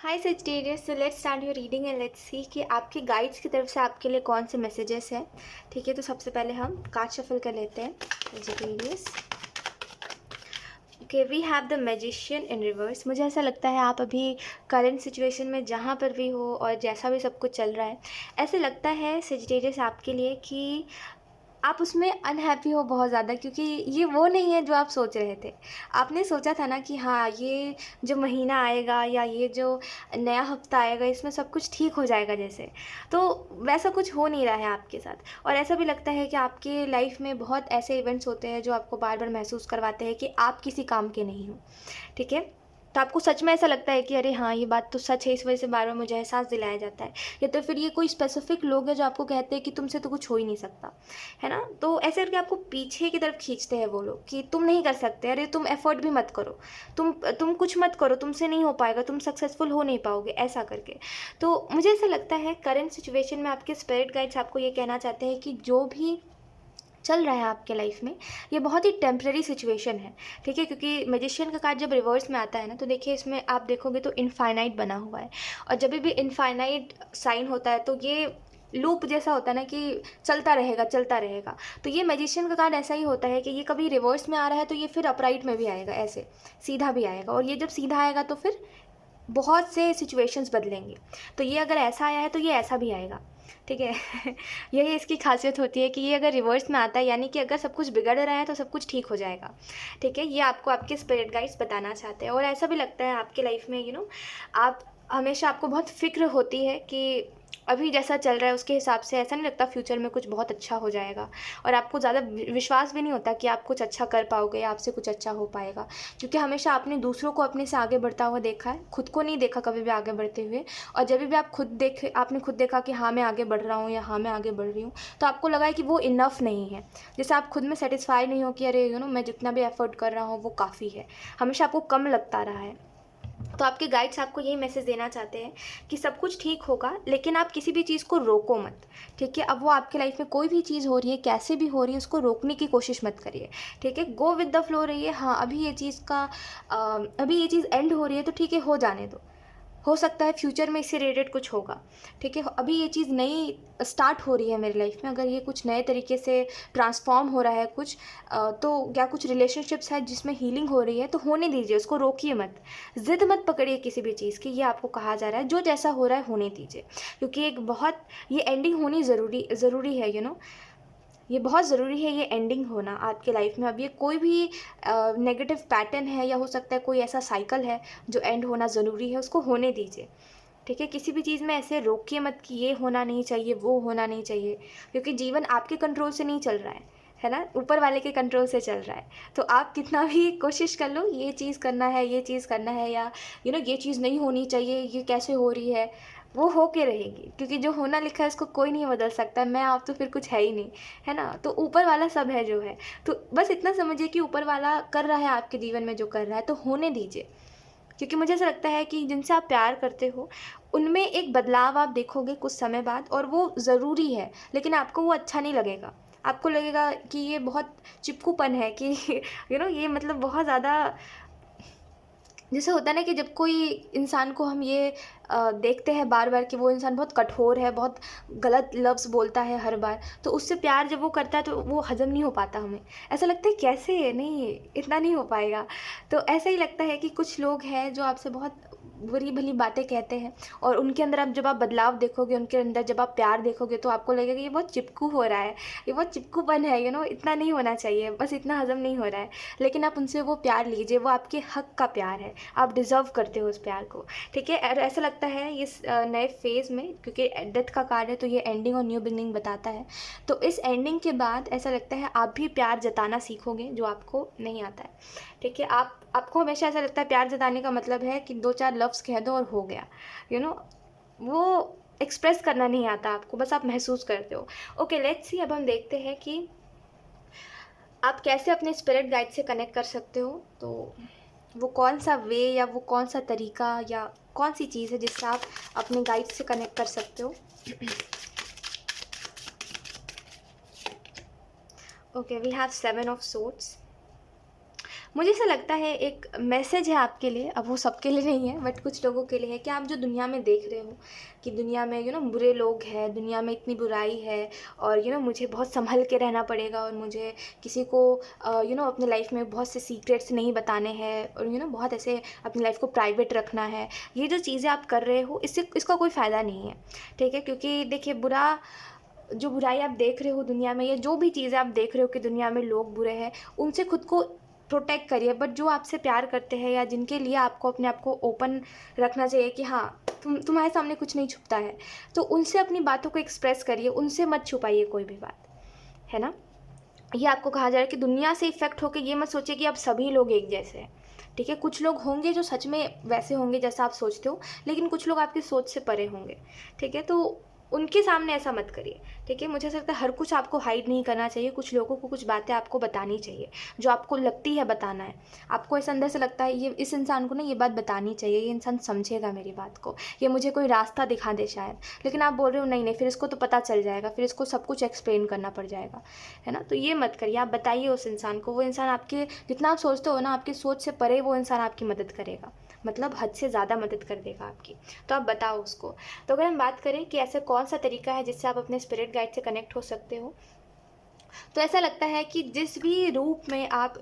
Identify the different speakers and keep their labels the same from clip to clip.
Speaker 1: Hi Sagittarius, so let's start your reading and let's see कि आपके guides की तरफ से आपके लिए कौन से मैसेजेस हैं। ठीक है, तो सबसे पहले हम कार्ड शफल कर लेते हैं Sagittarius. Okay, we have the magician in reverse. मुझे ऐसा लगता है आप अभी करंट सिचुएशन में जहाँ पर भी हो और जैसा भी सब कुछ चल रहा है, ऐसे लगता है सजिटेरियस आपके लिए कि आप उसमें अनहैप्पी हो बहुत ज़्यादा, क्योंकि ये वो नहीं है जो आप सोच रहे थे। आपने सोचा था ना कि हाँ, ये जो महीना आएगा या ये जो नया हफ्ता आएगा इसमें सब कुछ ठीक हो जाएगा जैसे, तो वैसा कुछ हो नहीं रहा है आपके साथ। और ऐसा भी लगता है कि आपके लाइफ में बहुत ऐसे इवेंट्स होते हैं जो आपको बार बार महसूस करवाते हैं कि आप किसी काम के नहीं हो। ठीक है, तो आपको सच में ऐसा लगता है कि अरे हाँ, ये बात तो सच है, इस वजह से बार बार मुझे एहसास दिलाया जाता है। या तो फिर ये कोई स्पेसिफिक लोग हैं जो आपको कहते हैं कि तुमसे तो कुछ हो ही नहीं सकता, है ना। तो ऐसे करके आपको पीछे की तरफ खींचते हैं वो लोग कि तुम नहीं कर सकते, अरे तुम एफर्ट भी मत करो, तुम कुछ मत करो, तुमसे नहीं हो पाएगा, तुम सक्सेसफुल हो नहीं पाओगे, ऐसा करके। तो मुझे ऐसा लगता है करंट सिचुएशन में आपके स्पिरिट गाइड्स आपको ये कहना चाहते हैं कि जो भी चल रहा है आपके लाइफ में, ये बहुत ही टेम्प्रेरी सिचुएशन है। ठीक है, क्योंकि मैजिशियन का कार्ड जब रिवर्स में आता है ना, तो देखिए इसमें आप देखोगे तो इनफाइनाइट बना हुआ है। और जब भी इनफाइनाइट साइन होता है तो ये लूप जैसा होता है ना, कि चलता रहेगा चलता रहेगा। तो ये मैजिशियन का कार्ड ऐसा ही होता है कि ये कभी रिवर्स में आ रहा है तो ये फिर अपराइट में भी आएगा, ऐसे सीधा भी आएगा। और ये जब सीधा आएगा तो फिर बहुत से सिचुएशंस बदलेंगे। तो ये अगर ऐसा आया है तो ये ऐसा भी आएगा। ठीक है यही इसकी खासियत होती है कि ये अगर रिवर्स में आता है, यानी कि अगर सब कुछ बिगड़ रहा है तो सब कुछ ठीक हो जाएगा। ठीक है, ये आपको आपके स्पिरिट गाइड्स बताना चाहते हैं। और ऐसा भी लगता है आपके लाइफ में आप हमेशा, आपको बहुत फिक्र होती है कि अभी जैसा चल रहा है उसके हिसाब से ऐसा नहीं लगता फ्यूचर में कुछ बहुत अच्छा हो जाएगा। और आपको ज़्यादा विश्वास भी नहीं होता कि आप कुछ अच्छा कर पाओगे या आपसे कुछ अच्छा हो पाएगा, क्योंकि हमेशा आपने दूसरों को अपने से आगे बढ़ता हुआ देखा है, खुद को नहीं देखा कभी भी आगे बढ़ते हुए। और जब भी आपने खुद देखा कि हाँ मैं आगे बढ़ रहा हूँ या हाँ मैं आगे बढ़ रही हूँ, तो आपको लगा है कि वो इनफ नहीं है। जैसे आप खुद में सेटिस्फाई नहीं हो कि अरे मैं जितना भी एफर्ट कर रहा हूँ वो काफ़ी है, हमेशा आपको कम लगता रहा है। तो आपके गाइड्स आपको यही मैसेज देना चाहते हैं कि सब कुछ ठीक होगा, लेकिन आप किसी भी चीज़ को रोको मत। ठीक है, अब वो आपके लाइफ में कोई भी चीज़ हो रही है, कैसे भी हो रही है, उसको रोकने की कोशिश मत करिए। ठीक है, गो विद द फ्लो रहिए। हाँ, अभी ये चीज़ एंड हो रही है तो ठीक है, हो जाने दो, हो सकता है फ्यूचर में इससे रिलेटेड कुछ होगा। ठीक है, अभी ये चीज़ नई स्टार्ट हो रही है मेरी लाइफ में, अगर ये कुछ नए तरीके से ट्रांसफॉर्म हो रहा है कुछ, तो क्या कुछ रिलेशनशिप्स है जिसमें हीलिंग हो रही है, तो होने दीजिए, उसको रोकिए मत। ज़िद मत पकड़िए किसी भी चीज़ की, ये आपको कहा जा रहा है जो जैसा हो रहा है होने दीजिए। क्योंकि ये एंडिंग होनी ज़रूरी है, ये बहुत ज़रूरी है, ये एंडिंग होना आपके लाइफ में। अब ये कोई भी नेगेटिव पैटर्न है या हो सकता है कोई ऐसा साइकिल है जो एंड होना ज़रूरी है, उसको होने दीजिए। ठीक है, किसी भी चीज़ में ऐसे रोकिए मत कि ये होना नहीं चाहिए, वो होना नहीं चाहिए, क्योंकि जीवन आपके कंट्रोल से नहीं चल रहा है ना, ऊपर वाले के कंट्रोल से चल रहा है। तो आप कितना भी कोशिश कर लो, ये चीज़ करना है, ये चीज़ करना है, या ये चीज़ नहीं होनी चाहिए, ये कैसे हो रही है, वो हो के रहेगी, क्योंकि जो होना लिखा है उसको कोई नहीं बदल सकता। मैं आप तो फिर कुछ है ही नहीं, है ना। तो ऊपर वाला सब है जो है, तो बस इतना समझिए कि ऊपर वाला कर रहा है आपके जीवन में जो कर रहा है, तो होने दीजिए। क्योंकि मुझे ऐसा लगता है कि जिनसे आप प्यार करते हो उनमें एक बदलाव आप देखोगे कुछ समय बाद, और वो ज़रूरी है, लेकिन आपको वो अच्छा नहीं लगेगा। आपको लगेगा कि ये बहुत चिपकूपन है कि ये मतलब बहुत ज़्यादा, जैसे होता है ना कि जब कोई इंसान को हम ये देखते हैं बार बार कि वो इंसान बहुत कठोर है, बहुत गलत लफ्ज़ बोलता है हर बार, तो उससे प्यार जब वो करता है तो वो हज़म नहीं हो पाता हमें। ऐसा लगता है कैसे, नहीं इतना नहीं हो पाएगा। तो ऐसा ही लगता है कि कुछ लोग हैं जो आपसे बहुत बुरी भली बातें कहते हैं, और उनके अंदर आप जब आप बदलाव देखोगे, उनके अंदर जब आप प्यार देखोगे, तो आपको लगेगा ये बहुत चिपकू हो रहा है, ये बहुत चिपकूपन है, इतना नहीं होना चाहिए, बस इतना हज़म नहीं हो रहा है। लेकिन आप उनसे वो प्यार लीजिए, वो आपके हक का प्यार है, आप डिज़र्व करते हो उस प्यार को। ठीक है, और ऐसा लगता है इस नए फेज़ में, क्योंकि डेथ का कार्ड है तो ये एंडिंग और न्यू बिगनिंग बताता है। तो इस एंडिंग के बाद ऐसा लगता है आप भी प्यार जताना सीखोगे, जो आपको नहीं आता है। ठीक है, आपको हमेशा ऐसा लगता है प्यार जताने का मतलब है कि दो चार लफ्ज़ कह दो और हो गया, यू नो वो एक्सप्रेस करना नहीं आता आपको, बस आप महसूस करते हो। ओके, लेट्स सी, अब हम देखते हैं कि आप कैसे अपने स्पिरिट गाइड से कनेक्ट कर सकते हो। तो वो कौन सा वे या वो कौन सा तरीका या कौन सी चीज़ है जिससे आप अपने गाइड से कनेक्ट कर सकते हो। Okay, we have 7 of swords. मुझे ऐसा लगता है एक मैसेज है आपके लिए, अब वो सबके लिए नहीं है बट कुछ लोगों के लिए है, कि आप जो दुनिया में देख रहे हो कि दुनिया में बुरे लोग हैं, दुनिया में इतनी बुराई है, और मुझे बहुत संभल के रहना पड़ेगा, और मुझे किसी को अपने लाइफ में बहुत से सीक्रेट्स नहीं बताने हैं, और बहुत ऐसे अपनी लाइफ को प्राइवेट रखना है। ये जो चीज़ें आप कर रहे हो, इसका कोई फ़ायदा नहीं है, ठीक है। क्योंकि देखिए, जो बुराई आप देख रहे हो दुनिया में, या जो भी चीज़ें आप देख रहे हो कि दुनिया में लोग बुरे हैं, उनसे खुद को प्रोटेक्ट करिए। बट जो आपसे प्यार करते हैं, या जिनके लिए आपको अपने आप को ओपन रखना चाहिए कि हाँ, तुम्हारे सामने कुछ नहीं छुपता है, तो उनसे अपनी बातों को एक्सप्रेस करिए, उनसे मत छुपाइए कोई भी बात, है ना। ये आपको कहा जा रहा है कि दुनिया से इफ़ेक्ट होकर ये मत सोचिए कि अब सभी लोग एक जैसे हैं, ठीक है। कुछ लोग होंगे जो सच में वैसे होंगे जैसा आप सोचते हो, लेकिन कुछ लोग आपकी सोच से परे होंगे, ठीक है। तो उनके सामने ऐसा मत करिए, ठीक है। मुझे ऐसा लगता है हर कुछ आपको हाइड नहीं करना चाहिए, कुछ लोगों को कुछ बातें आपको बतानी चाहिए जो आपको लगती है बताना है। आपको ऐसा अंदर से लगता है ये इस इंसान को ना ये बात बतानी चाहिए, ये इंसान समझेगा मेरी बात को, ये मुझे कोई रास्ता दिखा दे शायद, लेकिन आप बोल रहे हो नहीं नहीं, फिर इसको तो पता चल जाएगा, फिर इसको सब कुछ एक्सप्लेन करना पड़ जाएगा, है ना। तो ये मत करिए, आप बताइए उस इंसान को। वो इंसान आपके जितना आप सोचते हो ना, आपकी सोच से परे वो इंसान आपकी मदद करेगा, मतलब हद से ज़्यादा मदद कर देगा आपकी। तो आप बताओ उसको। तो अगर हम बात करें कि ऐसा कौन सा तरीका है जिससे आप अपने स्पिरिट गाइड से कनेक्ट हो सकते हो, तो ऐसा लगता है कि जिस भी रूप में आप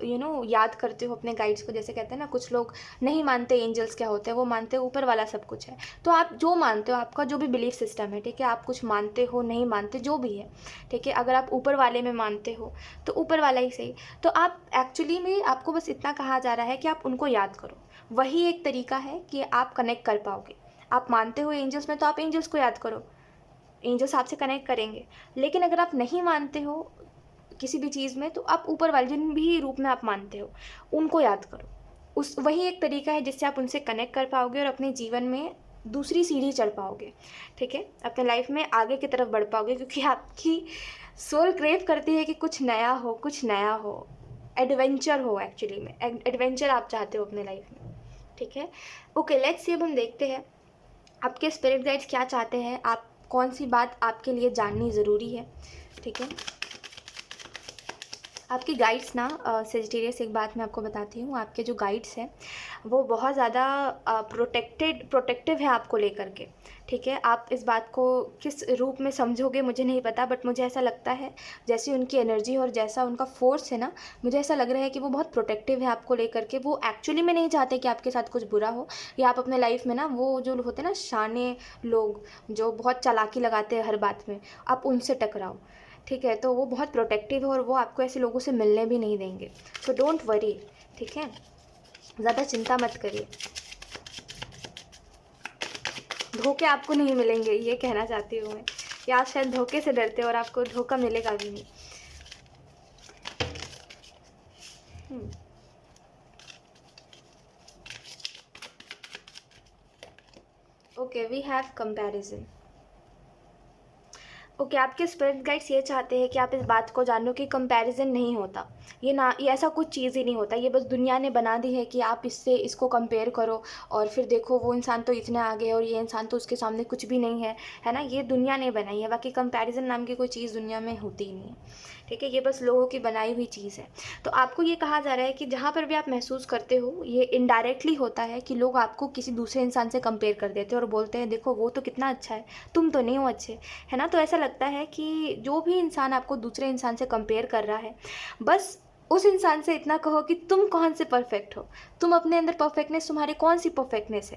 Speaker 1: याद करते हो अपने गाइड्स को, जैसे कहते हैं ना, कुछ लोग नहीं मानते एंजल्स क्या होते हैं, वो मानते हैं ऊपर वाला सब कुछ है। तो आप जो मानते हो, आपका जो भी बिलीफ सिस्टम है, ठीक है, आप कुछ मानते हो नहीं मानते जो भी है, ठीक है, अगर आप ऊपर वाले में मानते हो तो ऊपर वाला ही सही। तो आप एक्चुअली में, आपको बस इतना कहा जा रहा है कि आप उनको याद करो, वही एक तरीका है कि आप कनेक्ट कर पाओगे। आप मानते हो एंजल्स में, तो आप एंजल्स को याद करो, एंजल्स आपसे कनेक्ट करेंगे। लेकिन अगर आप नहीं मानते हो किसी भी चीज़ में, तो आप ऊपर वाले जिन भी रूप में आप मानते हो उनको याद करो। वही एक तरीका है जिससे आप उनसे कनेक्ट कर पाओगे और अपने जीवन में दूसरी सीढ़ी चढ़ पाओगे, ठीक है, अपने लाइफ में आगे की तरफ बढ़ पाओगे। क्योंकि आपकी सोल क्रेव करती है कि कुछ नया हो, कुछ नया हो, एडवेंचर हो। एक्चुअली में एडवेंचर आप चाहते हो अपने लाइफ में, ठीक है। ओके, लेट्स सी, अब हम देखते हैं आपके स्पिरिट गाइड्स क्या चाहते हैं, आप कौन सी बात आपके लिए जाननी ज़रूरी है, ठीक है। आपके गाइड्स ना, सेजिटेरियस, एक बात मैं आपको बताती हूँ, आपके जो गाइड्स हैं वो बहुत ज़्यादा प्रोटेक्टिव है आपको लेकर के, ठीक है। आप इस बात को किस रूप में समझोगे मुझे नहीं पता, बट मुझे ऐसा लगता है जैसी उनकी एनर्जी और जैसा उनका फोर्स है ना, मुझे ऐसा लग रहा है कि वो बहुत प्रोटेक्टिव है आपको लेकर के। वो एक्चुअली में नहीं चाहते कि आपके साथ कुछ बुरा हो, या आप अपने लाइफ में ना, वो जो होते हैं ना शाने लोग, जो बहुत चालाकी लगाते हैं हर बात में, आप उनसे टकराओ, ठीक है। तो वो बहुत प्रोटेक्टिव है और वो आपको ऐसे लोगों से मिलने भी नहीं देंगे। तो डोंट वरी, ठीक है, ज़्यादा चिंता मत करिए, धोखे आपको नहीं मिलेंगे, ये कहना चाहती हूँ मैं। या आप शायद धोखे से डरते हो और आपको धोखा मिलेगा भी नहीं। Okay, we have comparison. Okay, आपके स्पिरिट गाइड्स ये चाहते हैं कि आप इस बात को जानो कि कंपैरिजन नहीं होता, ये ऐसा कुछ चीज़ ही नहीं होता। ये बस दुनिया ने बना दी है कि आप इसको कंपेयर करो और फिर देखो वो इंसान तो इतने आगे है और ये इंसान तो उसके सामने कुछ भी नहीं है ना। ये दुनिया ने बनाई है, बाकी कंपैरिजन नाम की कोई चीज़ दुनिया में होती ही नहीं है, ठीक है। ये बस लोगों की बनाई हुई चीज़ है। तो आपको ये कहा जा रहा है कि जहाँ पर भी आप महसूस करते हो, ये इनडायरेक्टली होता है कि लोग आपको किसी दूसरे इंसान से कंपेयर कर देते हैं और बोलते हैं देखो वो तो कितना अच्छा है, तुम तो नहीं हो अच्छे, है ना। तो ऐसा लगता है कि जो भी इंसान आपको दूसरे इंसान से कंपेयर कर रहा है, बस उस इंसान से इतना कहो कि तुम कौन से परफेक्ट हो, तुम अपने अंदर परफेक्टनेस, तुम्हारी कौन सी परफेक्टनेस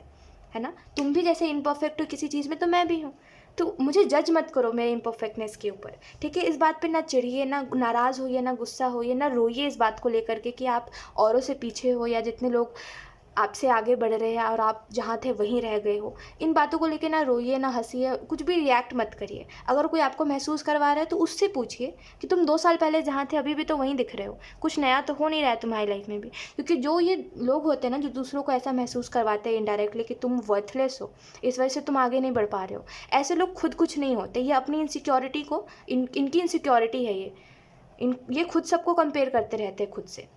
Speaker 1: है ना। तुम भी जैसे इम्परफेक्ट हो किसी चीज़ में, तो मैं भी हूँ। तो मुझे जज मत करो मेरे इम्परफेक्टनेस के ऊपर, ठीक है। इस बात पे ना चिढ़िए, ना नाराज़ होइए, ना गुस्सा होइए, ना रोइए इस बात को लेकर के कि आप औरों से पीछे हो या जितने लोग आपसे आगे बढ़ रहे हैं और आप जहाँ थे वहीं रह गए हो। इन बातों को लेके ना रोइए, ना हंसिए, कुछ भी रिएक्ट मत करिए। अगर कोई आपको महसूस करवा रहा है तो उससे पूछिए कि तुम 2 साल पहले जहाँ थे अभी भी तो वहीं दिख रहे हो, कुछ नया तो हो नहीं रहा है तुम्हारी लाइफ में भी। क्योंकि जो ये लोग होते हैं ना, जो दूसरों को ऐसा महसूस करवाते हैं इनडायरेक्टली कि तुम वर्थलेस हो, इस वजह से तुम आगे नहीं बढ़ पा रहे हो, ऐसे लोग खुद कुछ नहीं होते। ये अपनी इनसिक्योरिटी को, इनकी इनसिक्योरिटी है ये खुद सबको कंपेयर करते रहते हैं खुद से,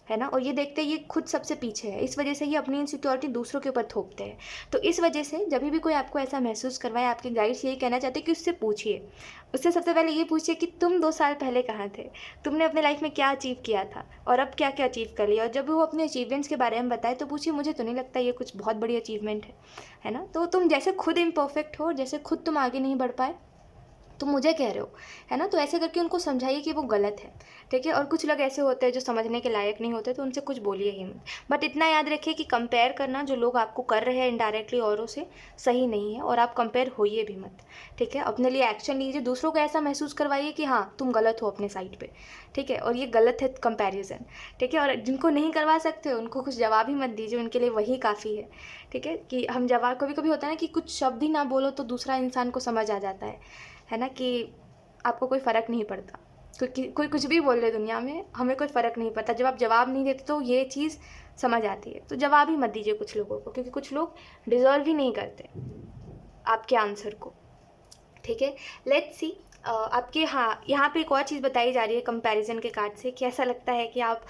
Speaker 1: है ना? और ये देखते हैं ये खुद सबसे पीछे है, इस वजह से ये अपनी इनसिक्योरिटी दूसरों के ऊपर थोपते हैं। तो इस वजह से जभी भी कोई आपको ऐसा महसूस करवाए, आपके गाइड्स यही कहना चाहते हैं कि उससे पूछिए। उससे सबसे पहले ये पूछिए कि तुम 2 साल पहले कहाँ थे? तुमने अपने लाइफ में क्या अचीव किया था? और अब क्या-क्या अचीव कर लिया? और जब वो अपने अचीवमेंट्स के बारे में बताए तो पूछिए, मुझे तो नहीं लगता ये कुछ बहुत बड़ी अचीवमेंट है ना? तो तुम जैसे खुद इम्परफेक्ट हो, जैसे खुद तुम आगे नहीं बढ़ पाए, तुम मुझे कह रहे हो, है ना? तो ऐसे करके उनको समझाइए कि वो गलत है, ठीक है? और कुछ लोग ऐसे होते हैं जो समझने के लायक नहीं होते, तो उनसे कुछ बोलिए ही मत। बट इतना याद रखिए कि कंपेयर करना जो लोग आपको कर रहे हैं इनडायरेक्टली औरों से, सही नहीं है, और आप कंपेयर होइए भी मत, ठीक है? अपने लिए एक्शन लीजिए, दूसरों को ऐसा महसूस करवाइए कि हाँ, तुम गलत हो अपने साइड पे, ठीक है? और ये गलत है कंपैरिज़न, ठीक है? और जिनको नहीं करवा सकते उनको कुछ जवाब ही मत दीजिए, उनके लिए वही काफ़ी है, ठीक है? कि हम जवाब, कभी-कभी होता है ना कि कुछ शब्द ही ना बोलो तो दूसरा इंसान को समझ आ जाता है ना? कि आपको कोई फ़र्क नहीं पड़ता, क्योंकि कोई कुछ भी बोल ले दुनिया में, हमें कोई फ़र्क नहीं पड़ता। जब आप जवाब नहीं देते तो ये चीज़ समझ आती है। तो जवाब ही मत दीजिए कुछ लोगों को, क्योंकि कुछ लोग डिज़र्व ही नहीं करते आपके आंसर को, ठीक है? लेट्स सी आपके, हाँ, यहाँ पे एक और चीज़ बताई जा रही है कंपैरिज़न के कार्ड से, कि ऐसा लगता है कि आप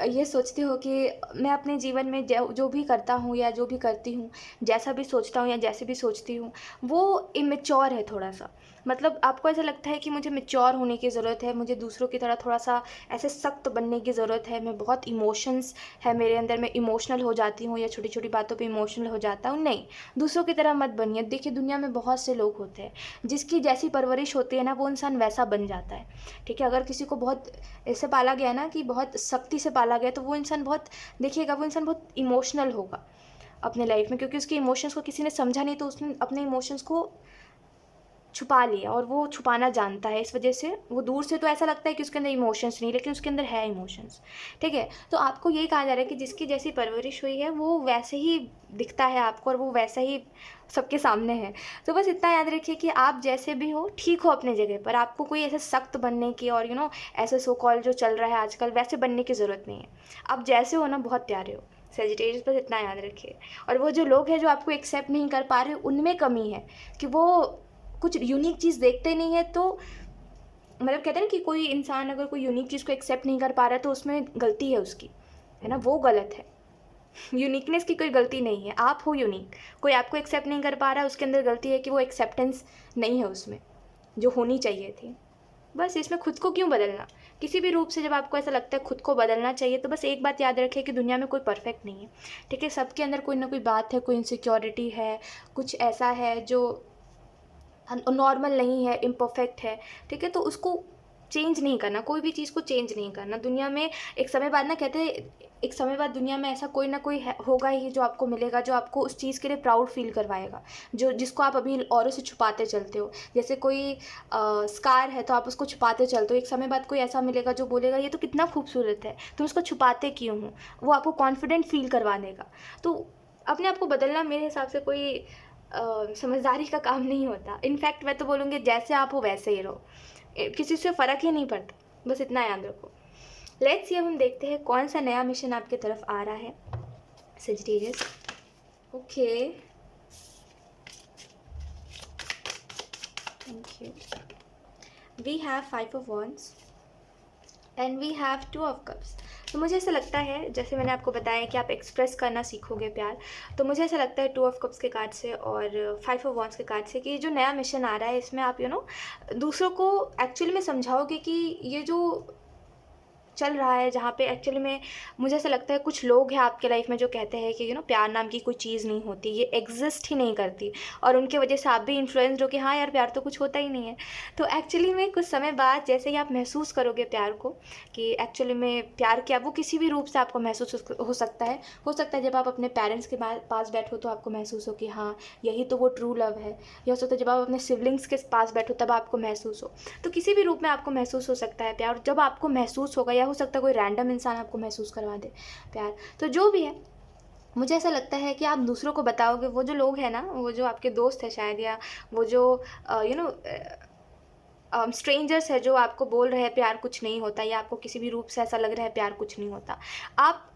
Speaker 1: ये सोचते हो कि मैं अपने जीवन में जो जो भी करता हूँ या जो भी करती हूँ, जैसा भी सोचता हूँ या जैसे भी सोचती हूँ, वो इमैच्योर है थोड़ा-सा। मतलब आपको ऐसा लगता है कि मुझे मैच्योर होने की ज़रूरत है, मुझे दूसरों की तरह थोड़ा-सा ऐसे सख्त बनने की ज़रूरत है, मैं बहुत इमोशंस है मेरे अंदर, मैं इमोशनल हो जाती हूँ या छोटी-छोटी बातों पे इमोशनल हो जाता हूँ। नहीं, दूसरों की तरह मत बनिए। देखिए, दुनिया में बहुत से लोग होते हैं, जिसकी जैसी परवरिश होती है ना, वो इंसान वैसा बन जाता है, ठीक है? अगर किसी को बहुत ऐसे पाला गया ना कि बहुत सख्ती से पाला गया, तो वो इंसान बहुत, देखिएगा, वो इंसान बहुत इमोशनल होगा अपने लाइफ में, क्योंकि उसके इमोशंस को किसी ने समझा नहीं, तो उसने अपने इमोशंस को छुपा लिया, और वो छुपाना जानता है। इस वजह से वो दूर से तो ऐसा लगता है कि उसके अंदर इमोशंस नहीं, लेकिन उसके अंदर है इमोशंस, ठीक है? तो आपको यही कहा जा रहा है कि जिसकी जैसी परवरिश हुई है, वो वैसे ही दिखता है आपको, और वो वैसा ही सबके सामने है। तो बस इतना याद रखिए कि आप जैसे भी हो, ठीक हो अपने जगह पर। आपको कोई ऐसे सख्त बनने की, और ऐसे सो कॉल जो चल रहा है आजकल, वैसे बनने की ज़रूरत नहीं है। आप जैसे हो ना, बहुत प्यारे हो। सजिटेरियस, बस इतना याद रखिए। और वो जो लोग हैं जो आपको एक्सेप्ट नहीं कर पा रहे, उनमें कमी है कि वो कुछ यूनिक चीज़ देखते नहीं है। तो मतलब कहते हैं ना कि कोई इंसान अगर कोई यूनिक चीज़ को एक्सेप्ट नहीं कर पा रहा है, तो उसमें गलती है उसकी, है ना? वो गलत है। यूनिकनेस की कोई गलती नहीं है, आप हो यूनिक। कोई आपको एक्सेप्ट नहीं कर पा रहा है, उसके अंदर गलती है कि वो एक्सेप्टेंस नहीं है उसमें, जो होनी चाहिए थी। बस इसमें खुद को क्यों बदलना? किसी भी रूप से जब आपको ऐसा लगता है खुद को बदलना चाहिए, तो बस एक बात याद रखें कि दुनिया में कोई परफेक्ट नहीं है, ठीक है? सबके अंदर कोई ना कोई बात है, कोई इनसिक्योरिटी है, कुछ ऐसा है जो नॉर्मल नहीं है, इम्परफेक्ट है, ठीक है? तो उसको चेंज नहीं करना, कोई भी चीज़ को चेंज नहीं करना। दुनिया में एक समय बाद ना, कहते हैं, एक समय बाद दुनिया में ऐसा कोई ना कोई होगा ही जो आपको मिलेगा, जो आपको उस चीज़ के लिए प्राउड फील करवाएगा, जो जिसको आप अभी औरों से छुपाते चलते हो। जैसे कोई स्कार है तो आप उसको छुपाते चलते हो, एक समय बाद कोई ऐसा मिलेगा जो बोलेगा ये तो कितना खूबसूरत है, तुम उसको छुपाते क्यों हो? वो आपको कॉन्फिडेंट फील करवा देगा। तो अपने आप को बदलना मेरे हिसाब से कोई समझदारी का काम नहीं होता। इनफैक्ट मैं तो बोलूँगी, जैसे आप हो वैसे ही रहो, किसी से फ़र्क ही नहीं पड़ता। बस इतना याद रखो। लेट्स सी, अब हम देखते हैं कौन सा नया मिशन आपकी तरफ आ रहा है, Sagittarius. Okay, thank you. We have 5 of wands and we have 2 of cups. तो मुझे ऐसा लगता है, जैसे मैंने आपको बताया कि आप एक्सप्रेस करना सीखोगे प्यार, तो मुझे ऐसा लगता है 2 ऑफ कप्स के कार्ड से और 5 ऑफ वॉन्ड्स के कार्ड से कि जो नया मिशन आ रहा है, इसमें आप दूसरों को एक्चुअली में समझाओगे कि ये जो चल रहा है, जहाँ पे एक्चुअली में मुझे ऐसा लगता है कुछ लोग हैं आपके लाइफ में जो कहते हैं कि प्यार नाम की कोई चीज़ नहीं होती, ये एग्जिस्ट ही नहीं करती, और उनके वजह से आप भी इन्फ्लुएंस्ड हो कि हाँ यार, प्यार तो कुछ होता ही नहीं है। तो एक्चुअली में कुछ समय बाद जैसे ही आप महसूस करोगे प्यार को, कि एक्चुअली में प्यार क्या, वो किसी भी रूप से आपको महसूस हो सकता है। जब आप अपने पेरेंट्स के पास बैठो तो आपको महसूस हो कि हाँ, यही तो वो ट्रू लव है। या हो सकता है जब आप अपने सिबलिंग्स के पास बैठो तब आपको महसूस हो। तो किसी भी रूप में आपको महसूस हो सकता है प्यार। जब आपको महसूस होगा, या हो सकता है कोई रैंडम इंसान आपको महसूस करवा दे प्यार, तो जो भी है, मुझे ऐसा लगता है कि आप दूसरों को बताओगे। वो जो लोग हैं ना, वो जो आपके दोस्त हैं शायद, या वो जो स्ट्रेंजर्स है जो आपको बोल रहे हैं प्यार कुछ नहीं होता, या आपको किसी भी रूप से ऐसा लग रहा है प्यार कुछ नहीं होता, आप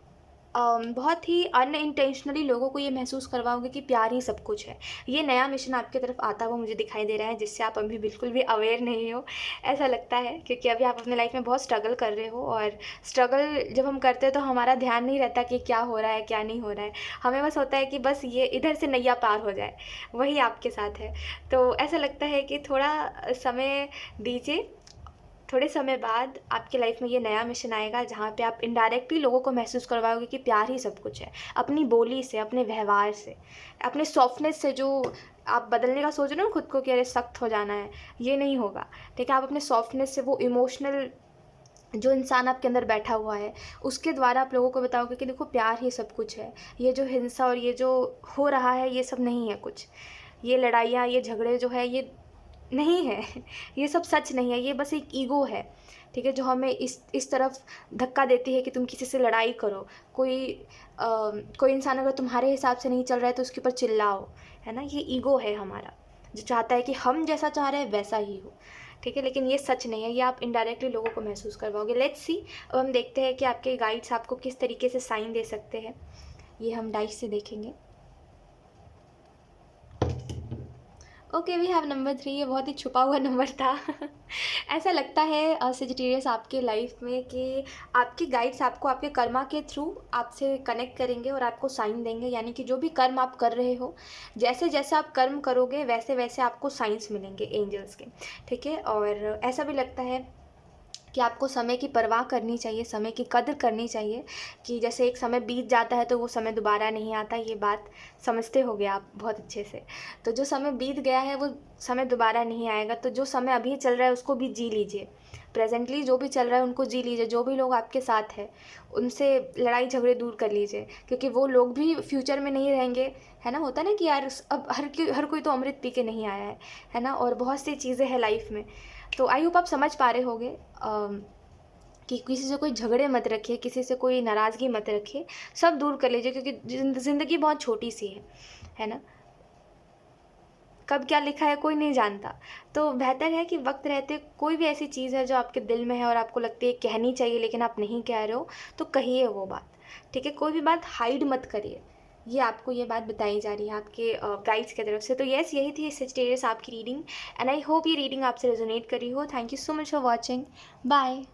Speaker 1: बहुत ही अनइंटेंशनली लोगों को ये महसूस करवाओगे कि प्यार ही सब कुछ है। ये नया मिशन आपकी तरफ आता हुआ मुझे दिखाई दे रहा है, जिससे आप अभी बिल्कुल भी अवेयर नहीं हो, ऐसा लगता है, क्योंकि अभी आप अपने लाइफ में बहुत स्ट्रगल कर रहे हो, और स्ट्रगल जब हम करते हैं तो हमारा ध्यान नहीं रहता कि क्या हो रहा है, क्या नहीं हो रहा है। हमें बस होता है कि बस ये इधर से नैया पार हो जाए, वही आपके साथ है। तो ऐसा लगता है कि थोड़ा समय दीजिए, थोड़े समय बाद आपकी लाइफ में ये नया मिशन आएगा, जहाँ पे आप इनडायरेक्टली लोगों को महसूस करवाओगे कि प्यार ही सब कुछ है। अपनी बोली से, अपने व्यवहार से, अपने सॉफ्टनेस से, जो आप बदलने का सोच रहे हो ना खुद को कि अरे सख्त हो जाना है, ये नहीं होगा। ठीक है, आप अपने सॉफ्टनेस से, वो इमोशनल जो इंसान आपके अंदर बैठा हुआ है, उसके द्वारा आप लोगों को बताओगे कि देखो प्यार ही सब कुछ है। ये जो हिंसा और ये जो हो रहा है, ये सब नहीं है कुछ। ये लड़ाइयाँ, ये झगड़े जो है, ये नहीं है। ये सब सच नहीं है, ये बस एक ईगो है। ठीक है, जो हमें इस तरफ धक्का देती है कि तुम किसी से लड़ाई करो। कोई इंसान अगर तुम्हारे हिसाब से नहीं चल रहा है तो उसके ऊपर चिल्लाओ, है ना। ये ईगो है हमारा, जो चाहता है कि हम जैसा चाह रहे हैं वैसा ही हो। ठीक है, लेकिन ये सच नहीं है, ये आप इनडायरेक्टली लोगों को महसूस करवाओगे। लेट्स सी, अब हम देखते हैं कि आपके गाइड्स आपको किस तरीके से साइन दे सकते हैं। ये हम डाइस से देखेंगे। Okay, we have number 3। ये बहुत ही छुपा हुआ नंबर था। ऐसा लगता है सेजिटेरियस आपके लाइफ में कि आपके गाइड्स आपको आपके कर्मा के थ्रू आपसे कनेक्ट करेंगे और आपको साइन देंगे। यानी कि जो भी कर्म आप कर रहे हो, जैसे जैसे आप कर्म करोगे वैसे वैसे आपको साइंस मिलेंगे एंजल्स के। ठीक है, और ऐसा भी लगता है कि आपको समय की परवाह करनी चाहिए, समय की कद्र करनी चाहिए, कि जैसे एक समय बीत जाता है तो वो समय दोबारा नहीं आता। ये बात समझते होगे आप बहुत अच्छे से। तो जो समय बीत गया है वो समय दोबारा नहीं आएगा। तो जो समय अभी चल रहा है उसको भी जी लीजिए, प्रेजेंटली जो भी चल रहा है उनको जी लीजिए। जो भी लोग आपके साथ हैं उनसे लड़ाई झगड़े दूर कर लीजिए, क्योंकि वो लोग भी फ्यूचर में नहीं रहेंगे, है ना। होता है ना कि यार अब हर कोई तो अमृत पी के नहीं आया है ना। और बहुत सी चीज़ें हैं लाइफ में। तो आई होप आप समझ पा रहे होंगे कि किसी से कोई झगड़े मत रखिए, किसी से कोई नाराज़गी मत रखिए, सब दूर कर लीजिए, क्योंकि ज़िंदगी बहुत छोटी सी है ना। कब क्या लिखा है कोई नहीं जानता। तो बेहतर है कि वक्त रहते कोई भी ऐसी चीज़ है जो आपके दिल में है और आपको लगती है कहनी चाहिए लेकिन आप नहीं कह रहे हो, तो कहिए वो बात। ठीक है, कोई भी बात हाइड मत करिए। ये आपको ये बात बताई जा रही है आपके गाइड्स की तरफ से। तो यस, यही थी सजिटेरियस आपकी रीडिंग, एंड आई होप ये रीडिंग आपसे रेजोनेट करी हो। Thank you so much for watching. Bye.